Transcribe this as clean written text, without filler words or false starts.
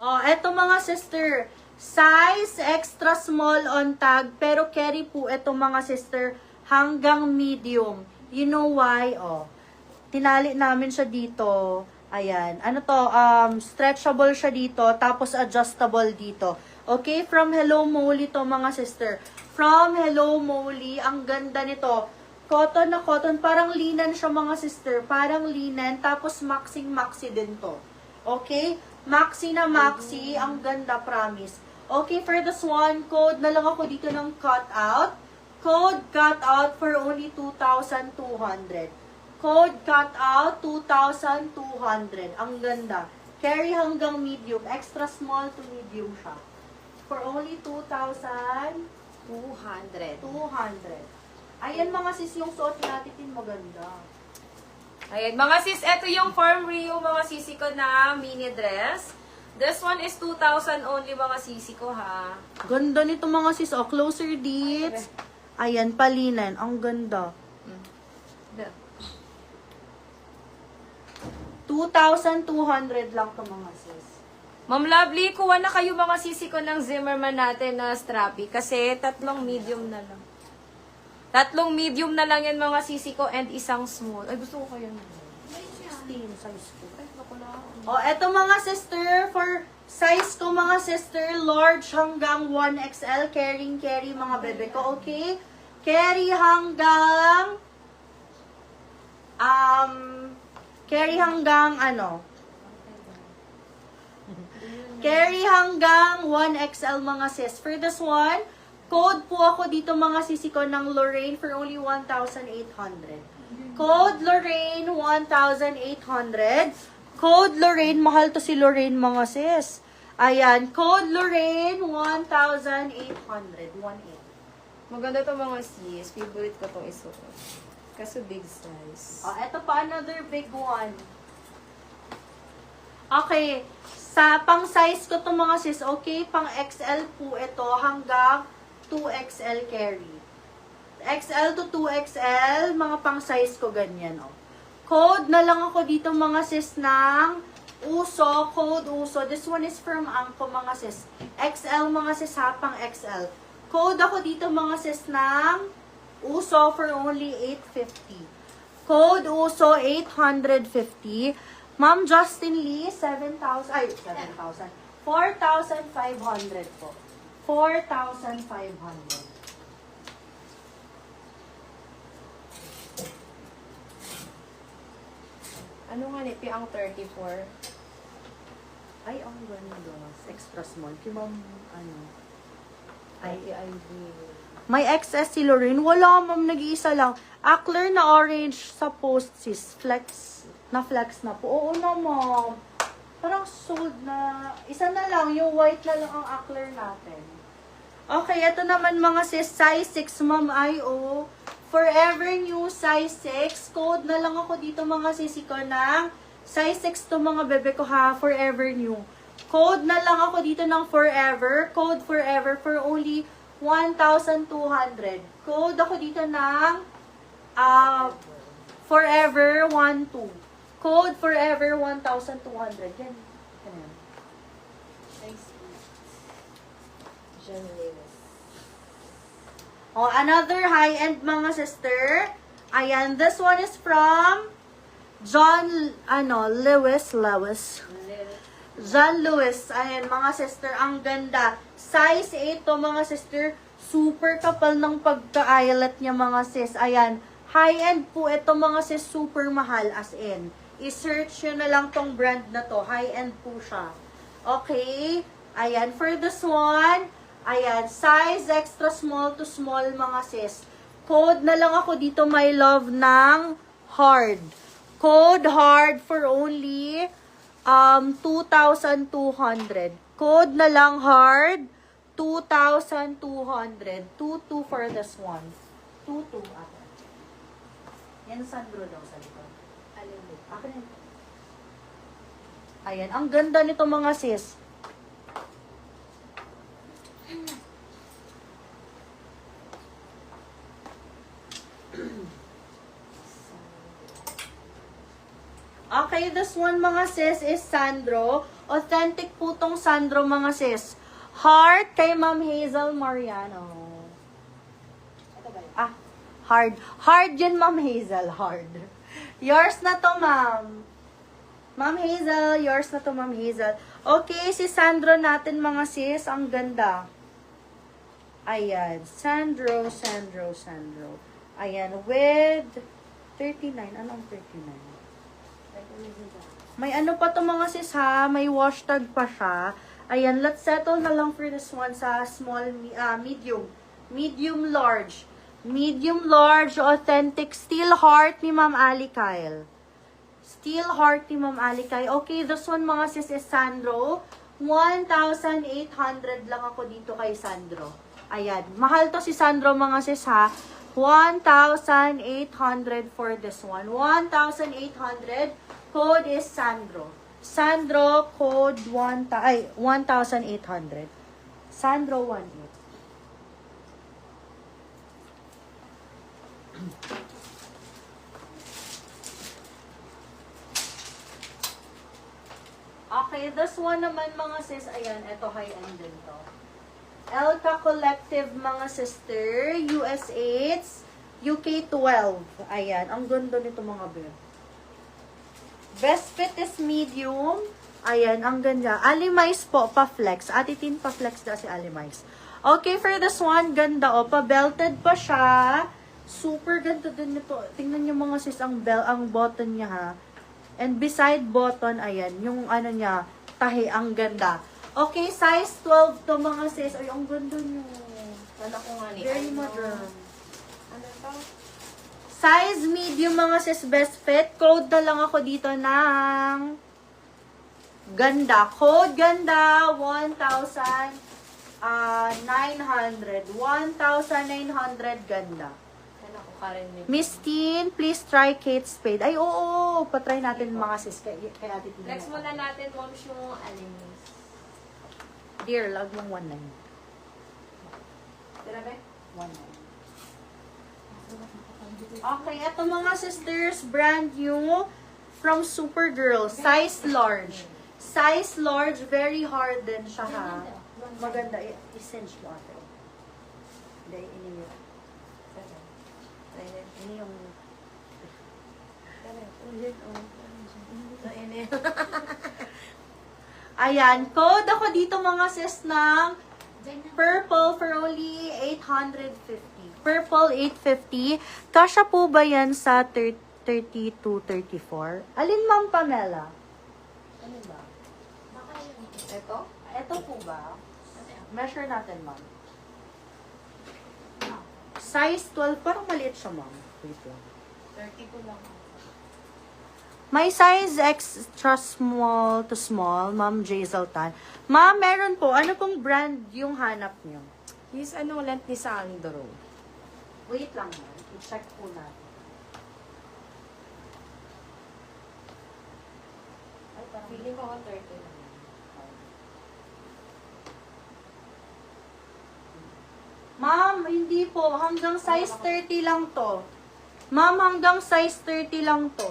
Oh, eto mga sister. Size extra small on tag, pero carry po eto mga sister hanggang medium. You know why? Oh, tinali namin siya dito. Ayan. Ano to? Stretchable siya dito, tapos adjustable dito. Okay? From Hello Molly to mga sister. From Hello Molly, ang ganda nito. Cotton na cotton, parang linan siya mga sister. Parang linan, tapos maxi din to. Okay? Maxi na maxi, ang ganda, promise. Okay, for this one, code na lang ako dito ng cut out. Code cut out for only 2,200. Code cut out 2,200. Ang ganda. Carry hanggang medium. Extra small to medium siya. For only 2,200. Ayan mga sis, yung suot natin maganda. Ayan, mga sis, eto yung Farm Rio, mga sisi ko na mini dress. This one is 2,000 only, mga sisi ko, ha? Ganda nito mga sis. O, closer dits. Ayan, palinan. Ang ganda. 2,200 lang to mga sis. Ma'am Lovely, kuha na kayo mga sisi ko ng Zimmerman natin na strappy kasi tatlong medium na lang. Tatlong medium na lang yan mga sisi ko and isang small. Ay, gusto ko kayo na. 16 size ko. Ay, naku na. O, eto mga sister, for size ko mga sister, large hanggang 1XL, carry mga bebe ko, okay? Carry hanggang, carry hanggang 1XL mga sis. For this one, code po ako dito mga sisi ko ng Lorraine for only 1,800. Code Lorraine 1,800. Code Lorraine, mahal to si Lorraine mga sis. Ayan, code Lorraine 1,800. 1,800. Maganda to mga sis. Favorite ko tong isuot. Kaso big size. Oh, eto pa another big one. Okay, sa pang size ko to mga sis, okay, pang XL po ito hanggang 2XL carry. XL to 2XL, mga pang size ko ganyan, oh. Code na lang ako dito mga sis ng Uso, code Uso. This one is from Angko mga sis. XL mga sis ha, pang XL. Code ako dito mga sis ng Uso for only 850. Code Uso 850. Ma'am Justin Lee, 4,500 po. 4,500. Ano nga nipi ang 34? Ay, ang ganda. Extra small. Kaya ma'am, may XS si Lorraine. Wala, ma'am. Nag-iisa lang. Acler na orange sa post, sis. Flex na po. Oo na, ma'am. Parang sold na. Isa na lang. Yung white na lang ang Acler natin. Okay, ito naman mga sis. Size 6, ma'am. IO. Forever New size 6. Code na lang ako dito mga sisi ko ng size 6 to mga bebe ko ha. Forever New. Code na lang ako dito ng Forever. Code Forever for only 1,200. Code ako dito ng Forever 12. Code Forever 1,200. Yan. Yan. John Lewis. Oh, another high-end mga sister. Ayan, this one is from John Lewis. John Lewis. Ayan, mga sister, ang ganda. Size 8 to mga sister. Super kapal ng pagka-eyelet niya mga sis. Ayan, high-end po ito mga sis, super mahal as in. I-search nyo na lang tong brand na to. High-end po siya. Okay? Ayan, for this one, ayan, size extra small to small mga sis. Code na lang ako dito, my love, ng hard. Code hard for only 2,200. Code na lang hard, 2,200. 2,200 for this one. 2,200 ate. Yan, Sandro daw sa likod. Alin mo? Akin. Ayan, ang ganda nito mga sis. Okay, this one mga sis is Sandro. Authentic po tong Sandro mga sis. Heart kay Ma'am Hazel Mariano. Ah, hard. Hard yun, Ma'am Hazel. Hard. Yours na to, ma'am. Ma'am Hazel, yours na to, Ma'am Hazel. Okay, si Sandro natin, mga sis. Ang ganda. Ayan. Sandro. Ayan. With 39. Anong 39? May ano pa to, mga sis, ha? May wash tag pa siya. Ayan. Let's settle na lang for this one sa small, medium. Medium large. Medium large, authentic steel heart ni Ma'am Ali Kyle. Steel heart ni Ma'am Ali Kyle. Okay, this one mga sis is Sandro. 1,800 lang ako dito kay Sandro. Ayan. Mahal to si Sandro mga sis ha. 1,800 for this one. 1,800. Code is Sandro. Sandro code 1,800. Sandro 18. Okay, this one naman mga sis, ayan, ito high-end din to. Elka Collective mga sister, US8, UK12. Ayan, ang ganda nito mga be. Best fit is medium. Ayan, ang ganda. Alimais po, pa-flex. Atitin pa-flex daw si Alimais. Okay, for this one, ganda o. Pa-belted pa siya. Super ganda din nito. Tingnan niyo mga sis, ang button niya ha. And beside button, ayan, yung ano niya, tahi, ang ganda. Okay, size 12 to mga sis. Ay, ang ganda niyo. Kala ko nga ni. Very modern. Ano to? Size medium mga sis, best fit. Code na lang ako dito ng ganda. Code ganda, 1,900. 1,900 ganda. Miss Teen, please try Kate Spade. Ay, oo. Patry natin mga sis. Kaya Ate Teen. Next muna natin, moms, yung animals. Dear, lag mong 1,900. Tira ba? 1,900. Okay, eto mga sisters, brand new from Supergirl. Size large. Size large, very hard din siya ha. Maganda. I-cinch mo ate. Hindi, ini yun. Ini yung... Ayan, code ako dito mga sis ng purple for only 850. Purple 850. Kasya po ba yan sa 30 to 34? Alin Ma'am Pamela? Ano ba? Ito? Ito po ba? Measure natin, ma'am. Size 12. Parang maliit siya, ma'am. Wait lang. 32 lang. May size extra small to small, Ma'am J. Zaltan. Ma'am, meron po. Ano pong brand yung hanap niyo? His length ni Sandro. Wait lang, ma'am. I-check po natin. Ay, parang... Feeling ko 30 lang. Ma'am, hindi po. Hanggang size 30 lang to. Ma'am, hanggang size 30 lang to.